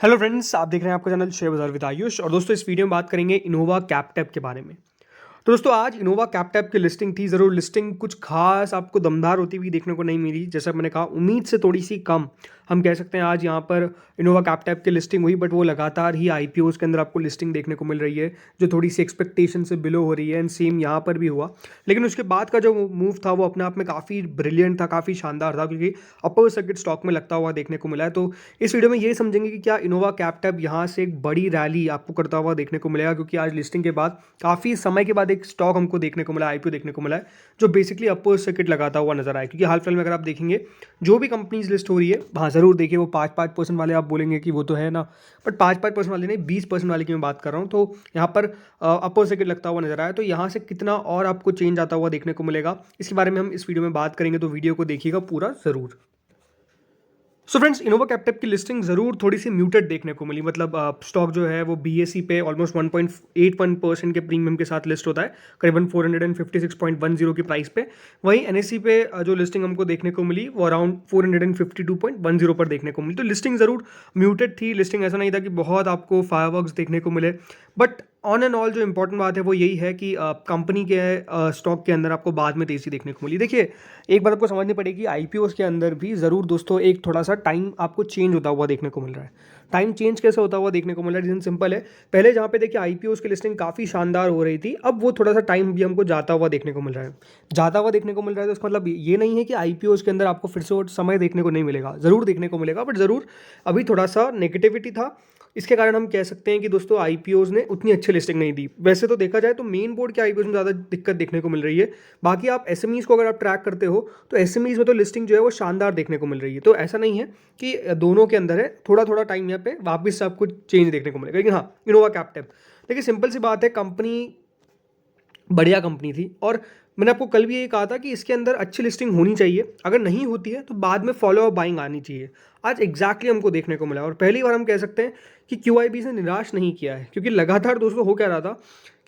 Hello friends, आप देख रहे हैं आपका चैनल शेयर बाजार विद आयुष। और दोस्तों, इस वीडियो में बात करेंगे इनोवा कैपटैप के बारे में। तो दोस्तों, आज इनोवा कैपटैप की लिस्टिंग थी। ज़रूर लिस्टिंग कुछ खास आपको दमदार होती हुई देखने को नहीं मिली। जैसा मैंने कहा, उम्मीद से थोड़ी सी कम हम कह सकते हैं। आज यहाँ पर इनोवा कैपटैप की लिस्टिंग हुई, बट वो लगातार ही आईपीओज़ के अंदर आपको लिस्टिंग देखने को मिल रही है, जो थोड़ी सी एक्सपेक्टेशन से बिलो हो रही है। एंड सेम यहाँ पर भी हुआ। लेकिन उसके बाद का जो मूव था वो अपने आप में काफ़ी ब्रिलियंट था, काफ़ी शानदार था, क्योंकि अपर सर्किट स्टॉक में लगता हुआ देखने को मिला है। तो इस वीडियो में ये समझेंगे कि क्या इनोवा कैपटैप यहाँ से एक बड़ी रैली आपको करता हुआ देखने को मिलेगा, क्योंकि आज लिस्टिंग के बाद काफ़ी समय के बाद एक स्टॉक हमको देखने को मिला, आईपीओ देखने को मिला है, जो बेसिकली अपर सर्किट लगाता हुआ नजर आया। क्योंकि हाल फिलहाल में अगर आप देखेंगे, जो भी कंपनीज लिस्ट हो रही है, हाँ ज़रूर देखिए, वो 5-5% वाले आप बोलेंगे कि वो तो है ना, बट 5-5% वाले नहीं, 20% वाले की मैं बात कर रहा हूँ। तो यहाँ पर अपर सर्किट लगता हुआ नजर आया। तो यहाँ से कितना और आपको चेंज आता हुआ देखने को मिलेगा, इसके बारे में हम इस वीडियो में बात करेंगे। तो वीडियो को देखिएगा पूरा ज़रूर। सो फ्रेंड्स, इनोवा कैपटैप की लिस्टिंग ज़रूर थोड़ी सी म्यूटेड देखने को मिली। मतलब स्टॉक जो है वो बीएसई पे ऑलमोस्ट 1.81% के प्रीमियम के साथ लिस्ट होता है, करीबन 456.10 की प्राइस पे। वहीं एनएसई पे जो लिस्टिंग हमको देखने को मिली वो अराउंड 452.10 पर देखने को मिली। तो लिस्टिंग ज़रूर म्यूटेड थी। लिस्टिंग ऐसा नहीं था कि बहुत आपको फायरवर्क्स देखने को मिले, बट ऑन एंड ऑल जो इंपॉर्टेंट बात है वो यही है कि कंपनी के स्टॉक के अंदर आपको बाद में तेज़ी देखने को मिली। देखिए, एक बात आपको समझनी पड़ेगी, आईपीओस के अंदर भी ज़रूर दोस्तों एक थोड़ा सा टाइम आपको चेंज होता हुआ देखने को मिल रहा है। टाइम चेंज कैसे होता हुआ देखने को मिल रहा है, रीज़न सिंपल है। पहले जहाँ पे देखिए आईपीओस की लिस्टिंग काफ़ी शानदार हो रही थी, अब वो थोड़ा सा टाइम भी हमको जाता हुआ देखने को मिल रहा है। जाता हुआ देखने को मिल रहा है तो इसका मतलब ये नहीं है कि आईपीओस के अंदर आपको फिर से वो समय देखने को नहीं मिलेगा, ज़रूर देखने को मिलेगा, बट ज़रूर अभी थोड़ा सा नेगेटिविटी था। इसके कारण हम कह सकते हैं कि दोस्तों आईपीओज ने उतनी अच्छी लिस्टिंग नहीं दी। वैसे तो देखा जाए तो मेन बोर्ड के आईपीओज में ज़्यादा दिक्कत देखने को मिल रही है। बाकी आप एसएमईज को अगर आप ट्रैक करते हो तो एसएमईज में तो लिस्टिंग जो है वो शानदार देखने को मिल रही है। तो ऐसा नहीं है कि दोनों के अंदर है, थोड़ा थोड़ा टाइम यहाँ पे वापस से आपको चेंज देखने को मिलेगा। लेकिन हाँ, इनोवा कैपटैप देखिए, सिंपल सी बात है, कंपनी बढ़िया कंपनी थी। और मैंने आपको कल भी ये कहा था कि इसके अंदर अच्छी लिस्टिंग होनी चाहिए। अगर नहीं होती है तो बाद में फॉलो अप बाइंग आनी चाहिए। आज एग्जैक्टली हमको देखने को मिला, और पहली बार हम कह सकते हैं कि क्यूआईबी से निराश नहीं किया है। क्योंकि लगातार दोस्तों हो क्या रहा था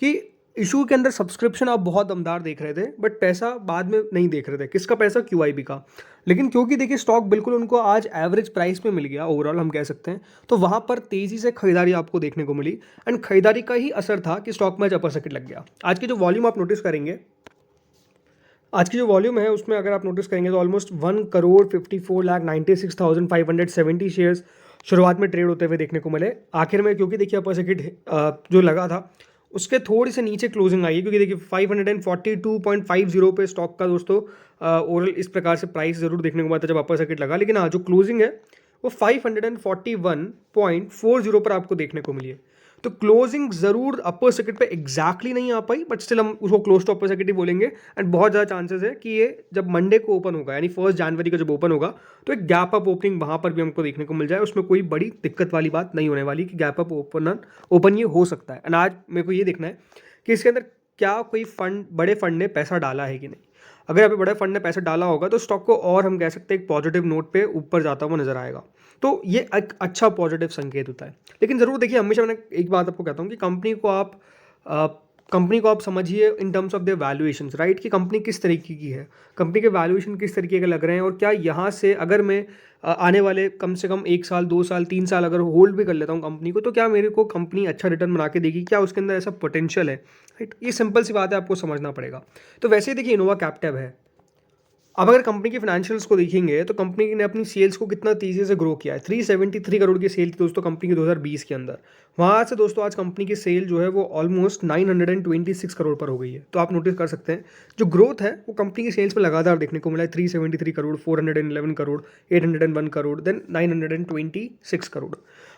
कि इशू के अंदर सब्सक्रिप्शन आप बहुत दमदार देख रहे थे, बट पैसा बाद में नहीं देख रहे थे। किसका पैसा? क्यूआईबी का। लेकिन क्योंकि देखिए स्टॉक बिल्कुल उनको आज एवरेज प्राइस पे मिल गया, ओवरऑल हम कह सकते हैं, तो वहाँ पर तेज़ी से खरीदारी आपको देखने को मिली। एंड खरीदारी का ही असर था कि स्टॉक में आज अपर सर्किट लग गया। आज की जो वॉल्यूम आप नोटिस करेंगे, आज की जो वॉल्यूम है उसमें अगर आप नोटिस करेंगे तो ऑलमोस्ट 1,54,96,570 शेयर्स शुरुआत में ट्रेड होते हुए देखने को मिले। आखिर में क्योंकि देखिए अपर सर्किट जो लगा था उसके थोड़ी से नीचे क्लोजिंग आई है, क्योंकि देखिए 542.50 पे स्टॉक का दोस्तों ओवरऑल इस प्रकार से प्राइस जरूर देखने को मिला था जब अपर सर्किट लगा। लेकिन हाँ, जो क्लोजिंग है वो 541.40 पर आपको देखने को मिली है। तो क्लोजिंग जरूर अपर सर्किट पे एग्जैक्टली नहीं आ पाई, बट स्टिल हम उसको क्लोज टू अपर सर्किट ही बोलेंगे। एंड बहुत ज़्यादा चांसेस है कि ये जब मंडे को ओपन होगा, यानी 1 जनवरी का जब ओपन होगा, तो एक गैप अप ओपनिंग वहाँ पर भी हमको देखने को मिल जाए। उसमें कोई बड़ी दिक्कत वाली बात नहीं होने वाली कि गैप अप ओपन ये हो सकता है। एंड आज मेरे को ये देखना है कि इसके अंदर क्या कोई बड़े फंड ने पैसा डाला है कि नहीं। अगर यहाँ पे बड़े फंड ने पैसा डाला होगा तो स्टॉक को और हम कह सकते हैं एक पॉजिटिव नोट पे ऊपर जाता हुआ नजर आएगा। तो ये एक अच्छा पॉजिटिव संकेत होता है। लेकिन ज़रूर देखिए, हमेशा मैंने एक बात आपको कहता हूँ कि कंपनी को आप समझिए in terms of the valuations, right, कि कंपनी किस तरीके की है, कंपनी के वैल्यूएशन किस तरीके के लग रहे हैं, और क्या यहाँ से अगर मैं आने वाले कम से कम 1 साल 2 साल 3 साल अगर होल्ड भी कर लेता हूँ कंपनी को, तो क्या मेरे को कंपनी अच्छा रिटर्न बना के देगी, क्या उसके अंदर ऐसा पोटेंशियल है, राइट। ये सिंपल सी बात है, आपको समझना पड़ेगा। तो वैसे ही देखिए इनोवा कैपटैप है। अब अगर कंपनी के फाइनेंशियल्स को देखेंगे तो कंपनी ने अपनी सेल्स को कितना तेज़ी से ग्रो किया है। 373 करोड़ की सेल थी दोस्तों कंपनी की 2020 के अंदर। वहाँ से दोस्तों आज कंपनी की सेल जो है वो ऑलमोस्ट 926 करोड़ पर हो गई है। तो आप नोटिस कर सकते हैं जो ग्रोथ है वो कंपनी की सेल्स में लगातार देखने को मिला है। 373 करोड़, 411 करोड़, 801 करोड़, देन 926 करोड़।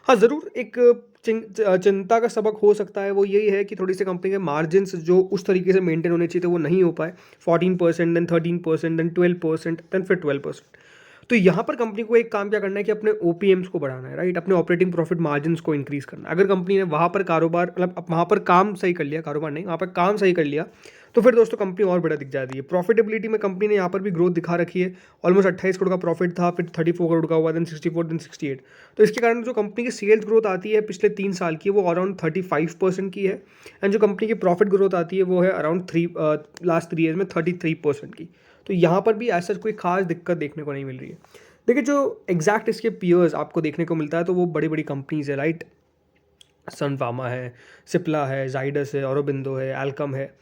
हाँ, ज़रूर एक चिंता का सबक हो सकता है, वो यही है कि थोड़ी सी कंपनी के मार्जिन्स जो उस तरीके से मेंटेन होने चाहिए थे वो नहीं हो पाए। 14%, देन 13%, देन 12%, देन फिर 12%। तो यहाँ पर कंपनी को एक काम क्या करना है कि अपने ओपीएम्स को बढ़ाना है, राइट, अपने ऑपरेटिंग प्रॉफिट मार्जिन्स को इंक्रीज करना है। अगर कंपनी ने वहाँ पर कारोबार मतलब वहाँ पर काम सही कर लिया, कारोबार नहीं, वहाँ पर काम सही कर लिया, तो फिर दोस्तों कंपनी और बड़ा दिख जाती है। प्रॉफिटेबिलिटी में कंपनी ने यहाँ पर भी ग्रोथ दिखा रखी है। ऑलमोस्ट 28 करोड़ का प्रॉफिट था, फिर 34 करोड़ का हुआ, देन 64, देन 68। तो इसके कारण जो कंपनी की सेल्स ग्रोथ आती है पिछले 3 साल की वो अराउंड 35% की है। एंड जो कंपनी की प्रॉफिट ग्रोथ आती है वो है अराउंड लास्ट 3 ईयर्स में 33% की। तो यहाँ पर भी ऐसा कोई खास दिक्कत देखने को नहीं मिल रही है। देखिए जो एग्जैक्ट इसके पीयर्स आपको देखने को मिलता है तो वो बड़ी बड़ी कंपनीज है, राइट। सन फार्मा है, सिप्ला है, जाइडस है, औरोबिंदो है, एल्कम है।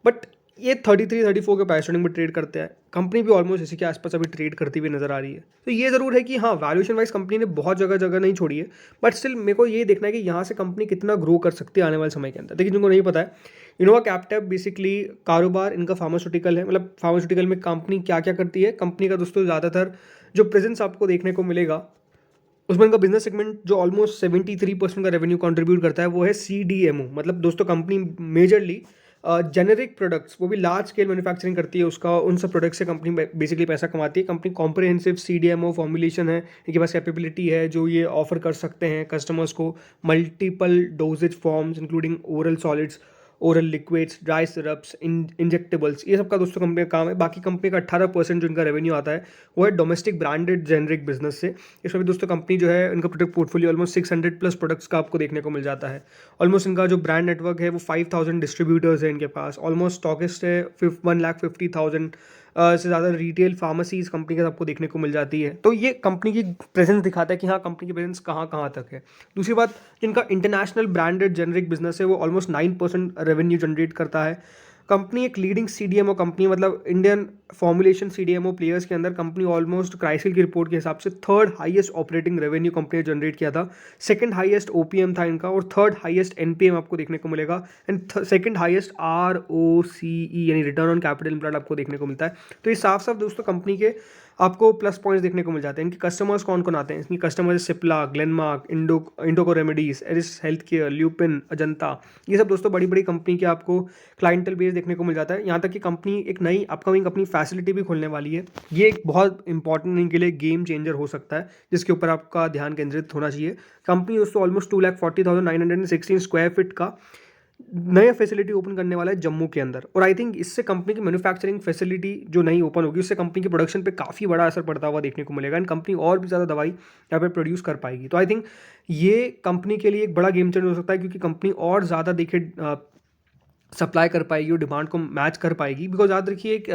बट ये 33-34 के प्राइस में ट्रेड करते हैं। कंपनी भी ऑलमोस्ट इसी के आसपास अभी ट्रेड करती हुई नजर आ रही है। तो ये ज़रूर है कि हाँ, वैल्यूएशन वाइज कंपनी ने बहुत जगह जगह नहीं छोड़ी है, बट स्टिल मेरे को ये देखना है कि यहाँ से कंपनी कितना ग्रो कर सकती है आने वाले समय के अंदर। देखिए जिनको नहीं पता है, इनोवा कैप्टेप बेसिकली कारोबार इनका फार्मास्यूटिकल है। मतलब फार्मास्यूटिकल में कंपनी क्या क्या करती है, कंपनी का दोस्तों ज़्यादातर जो प्रेजेंस आपको देखने को मिलेगा उसमें इनका बिजनेस सेगमेंट जो ऑलमोस्ट 73% का रेवेन्यू कंट्रीब्यूट करता है वो है CDMO। मतलब दोस्तों कंपनी मेजरली जेनेरिक प्रोडक्ट्स, वो भी लार्ज स्केल मैन्युफैक्चरिंग करती है उसका, उन सब प्रोडक्ट्स से कंपनी बेसिकली पैसा कमाती है। कंपनी कॉम्प्रिहेंसिव CDMO फॉर्मुलेशन है, इनके पास कैपेबिलिटी है जो ये ऑफर कर सकते हैं कस्टमर्स को multiple dosages forms including oral solids, oral liquids, dry syrups, injectables, ये सब का दोस्तों कंपनी का काम है। बाकी कंपनी का 18% जो इनका रेवेन्यू आता है वो है डोमेस्टिक ब्रांडेड जेनरिक बिजनेस से। इसमें भी दोस्तों कंपनी जो है इनका प्रोडक्ट पोर्टफोलियो ऑलमोस्ट 600+ प्रोडक्ट्स का आपको देखने को मिल जाता है। ऑलमोस्ट इनका जो ब्रांड नेटवर्क है वो 5000 डिस्ट्रीब्यूटर्स है इनके पास। ऑलमोस्ट स्टॉकिस्ट है 1,50,000 से ज़्यादा रिटेल फार्मेसीज कंपनी के आपको देखने को मिल जाती है। तो ये कंपनी की प्रेजेंस दिखाता है कि हाँ, कंपनी की प्रेजेंस कहाँ कहाँ तक है। दूसरी बात, जिनका इंटरनेशनल ब्रांडेड जेनरिक बिजनेस है वो ऑलमोस्ट 9% रेवेन्यू जनरेट करता है। कंपनी एक लीडिंग CDMO कंपनी, मतलब इंडियन फॉर्मुलेशन CDMO प्लेयर्स के अंदर कंपनी ऑलमोस्ट क्राइसिल की रिपोर्ट के हिसाब से third highest operating revenue company ने जनरेट किया था। सेकंड हाईएस्ट OPM था इनका और थर्ड हाईएस्ट NPM आपको देखने को मिलेगा एंड सेकंड हाईएस्ट ROCE यानी रिटर्न ऑन कैपिटल एम्प्लॉयड आपको देखने को मिलता है। तो ये साफ साफ दोस्तों कंपनी के आपको प्लस पॉइंट्स देखने को मिल जाते हैं। इनके कस्टमर्स कौन कौन आते हैं, इनकी कस्टमर्स सिप्ला, ग्लेनमार्क, इंडोको रेमेडीज, एरिस हेल्थ केयर, ल्यूपिन, अजंता, ये सब दोस्तों बड़ी बड़ी कंपनी के आपको क्लाइंटल बेस देखने को मिल जाता है। यहाँ तक कि कंपनी एक नई अपकमिंग अपनी फैसिलिटी भी खोलने वाली है। ये एक बहुत इंपॉर्टेंट इनके लिए गेम चेंजर हो सकता है जिसके ऊपर आपका ध्यान केंद्रित होना चाहिए। कंपनी दोस्तों ऑलमोस्ट 2,40,916 स्क्वायर फीट का नया फैसिलिटी ओपन करने वाला है जम्मू के अंदर। और आई थिंक इससे कंपनी की मैन्युफैक्चरिंग फैसिलिटी जो नई ओपन होगी उससे कंपनी के प्रोडक्शन पे काफ़ी बड़ा असर पड़ता हुआ देखने को मिलेगा एंड कंपनी और भी ज़्यादा दवाई यहाँ पे प्रोड्यूस कर पाएगी। तो आई थिंक ये कंपनी के लिए एक बड़ा गेम चेंजर हो सकता है क्योंकि कंपनी और ज़्यादा देखिए सप्लाई कर पाएगी और डिमांड को मैच कर पाएगी। बिकॉज याद रखिए एक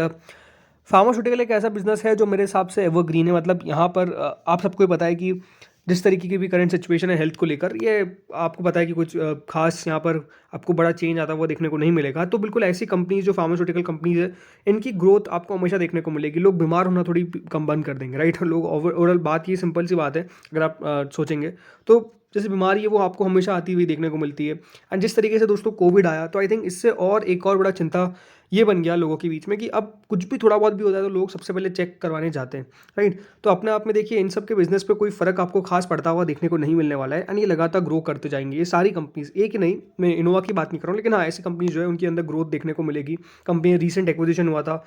फार्मास्यूटिकल एक ऐसा बिजनेस है जो मेरे हिसाब से एवरग्रीन है। मतलब यहाँ पर आप सबको पता है कि जिस तरीके की भी करंट सिचुएशन है हेल्थ को लेकर, ये आपको पता है कि कुछ खास यहाँ पर आपको बड़ा चेंज आता हुआ देखने को नहीं मिलेगा। तो बिल्कुल ऐसी कंपनीज जो फार्मास्यूटिकल कंपनीज है इनकी ग्रोथ आपको हमेशा देखने को मिलेगी। लोग बीमार होना थोड़ी कम बंद कर देंगे, राइट। लोग ओवरऑल बात ये सिंपल सी बात है, अगर आप सोचेंगे तो जैसे बीमारी है वो आपको हमेशा आती हुई देखने को मिलती है। एंड जिस तरीके से दोस्तों कोविड आया तो आई थिंक इससे और एक और बड़ा चिंता ये बन गया लोगों के बीच में कि अब कुछ भी थोड़ा बहुत भी होता है तो लोग सबसे पहले चेक करवाने जाते हैं, राइट। तो अपने आप में देखिए इन सब के बिजनेस पे कोई फर्क आपको खास पड़ता हुआ देखने को नहीं मिलने वाला है एंड ये लगातार ग्रो करते जाएंगे। ये सारी कंपनीज, एक ही नहीं, मैं इनोवा की बात नहीं कर रहा हूँ, लेकिन हाँ ऐसी कंपनीज जो है उनके अंदर ग्रोथ देखने को मिलेगी। कंपनी रिसेंट एक्विजिशन हुआ था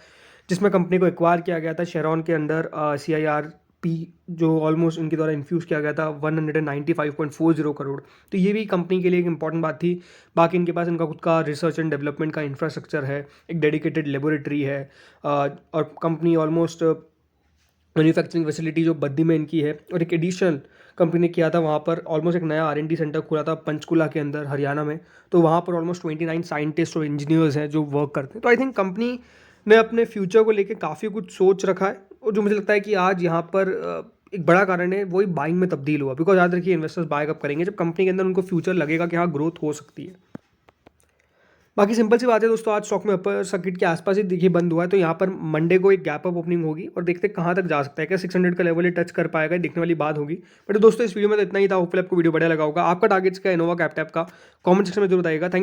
जिसमें कंपनी को एक्वायर किया गया था शेरॉन के अंडर CIRP, जो ऑलमोस्ट इनके द्वारा इन्फ्यूज़ किया गया था 195.40 करोड़। तो ये भी कंपनी के लिए एक इंपॉर्टेंट बात थी। बाकी इनका खुद का रिसर्च एंड डेवलपमेंट का इंफ्रास्ट्रक्चर है, एक डेडिकेटेड लेबोरेटरी है और कंपनी ऑलमोस्ट मैन्युफैक्चरिंग फैसिलिटी जो बद्दी में इनकी है और एक एडिशनल कंपनी ने किया था वहाँ पर ऑलमोस्ट एक नया R&D सेंटर खुला था पंचकुला के अंदर हरियाणा में। तो वहाँ पर ऑलमोस्ट 29 साइंटिस्ट और इंजीनियर्स हैं जो वर्क करते हैं। तो आई थिंक कंपनी ने अपने फ्यूचर को लेकर काफ़ी कुछ सोच रखा है और जो मुझे लगता है कि आज यहाँ पर एक बड़ा कारण है वही बाइंग में तब्दील हुआ। बिकॉज याद रखिए इन्वेस्टर्स बाय कब करेंगे जब कंपनी के अंदर उनको फ्यूचर लगेगा कि हाँ ग्रोथ हो सकती है। बाकी सिंपल सी बात है दोस्तों, आज स्टॉक में अपर सर्किट के आसपास ही देखिए बंद हुआ है। तो यहाँ पर मंडे को एक गैप अप ओपनिंग होगी और देखते हैं कहाँ तक जा सकता है, क्या 600 का लेवल ही टच कर पाएगा, देखने वाली बात होगी। बट दोस्तों इस वीडियो में तो इतना ही था। होपफुली आपको वीडियो बढ़िया लगा होगा। आपका टारगेट्स का इनोवा कैप्टेप का कमेंट सेक्शन में जरूर बताइएगा। Thank you.